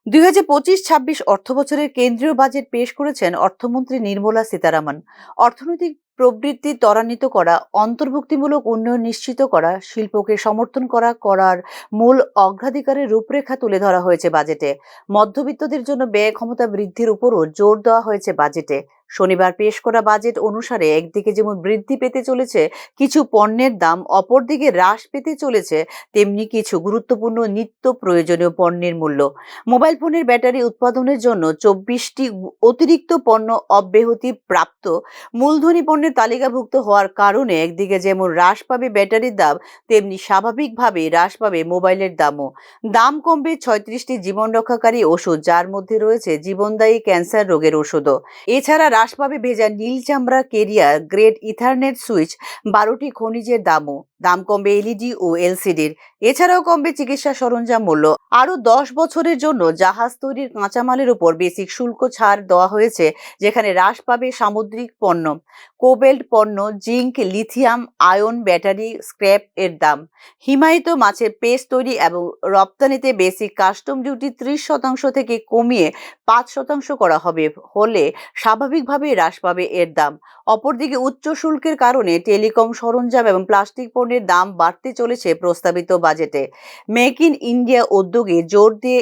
২০২৫-২৬ অর্থবছরের কেন্দ্রীয় বাজেট পেশ করেছেন অর্থমন্ত্রী নির্মলা সীতারামন। অর্থনৈতিক প্রবৃদ্ধি ত্বরান্বিত করা, অন্তর্ভুক্তিমূলক উন্নয়ন নিশ্চিত করা, শিল্পকে সমর্থন করার মূল অগ্রাধিকারের রূপরেখা তুলে ধরা হয়েছে বাজেটে। মধ্যবিত্তদের জন্য ব্যয় ক্ষমতা বৃদ্ধির উপরও জোর দেওয়া হয়েছে বাজেটে। শনিবার পেশ করা বাজেট অনুসারে একদিকে যেমন বৃদ্ধি পেতে চলেছে কিছু পণ্যের দাম, অপরদিকে হ্রাস পেতে চলেছে তেমনি কিছু গুরুত্বপূর্ণ নিত্য প্রয়োজনীয় পণ্যের মূল্য। মোবাইল ফোনের ব্যাটারি উৎপাদনের জন্য ২৪টি অতিরিক্ত পণ্য অব্যাহতি প্রাপ্ত মূলধনী পণ্যের তালিকাভুক্ত হওয়ার কারণে একদিকে যেমন হ্রাস পাবে ব্যাটারির দাম, তেমনি স্বাভাবিকভাবে হ্রাস পাবে মোবাইলের দামও। দাম কমবে ৩৬টি জীবন রক্ষাকারী ওষুধ, যার মধ্যে রয়েছে জীবনদায়ী ক্যান্সার রোগের ওষুধও। এছাড়া হ্রাস পাবে ভেজা নীল চামড়া কেরিয়ার গ্রেড ইথারনেট সুইচ ১২টি খনিজের দামও। দাম কমবে এলইডি ও এলসিডির। এছাড়াও কমবে চিকিৎসা সরঞ্জাম মূল্য। আরও ১০ বছরের জন্য জাহাজ তৈরির কাঁচামালের উপর বেসিক শুল্ক ছাড় দেওয়া হয়েছে, যেখানে হ্রাস পাবে সামুদ্রিক পণ্য, কোবেল্ট পণ্য, zinc, lithium ion battery, scrap এর দাম। হিমায়িত মাছের পেস্ট তৈরি এবং রপ্তানিতে বেসিক কাস্টম ডিউটি ৩০% থেকে কমিয়ে ৫% করা হবে, হলে স্বাভাবিকভাবে হ্রাস পাবে এর দাম। অপরদিকে উচ্চ শুল্কের কারণে টেলিকম সরঞ্জাম এবং প্লাস্টিক পণ্যের দাম বাড়তে চলেছে প্রস্তাবিত বাজেটে। মেক ইন ইন্ডিয়া উদ্যোগে জোর দিয়ে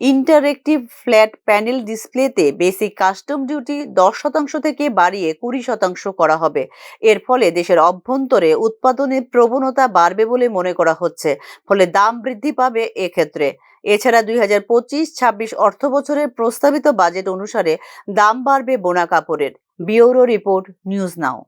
ইন্টারেক্টিভ ফ্ল্যাট প্যানেল ডিসপ্লেতে বেসিক কাস্টম ডিউটি ১০% থেকে বাড়িয়ে ২০% করা হবে। এর ফলে দেশের অভ্যন্তরে উৎপাদনের প্রবণতা বাড়বে বলে মনে করা হচ্ছে, ফলে দাম বৃদ্ধি পাবে এক্ষেত্রে। এছাড়া ২০২৫-২৬ অর্থবছরের প্রস্তাবিত বাজেট অনুসারে দাম বাড়বে বোনা কাপড়ের। Bureau report, news now.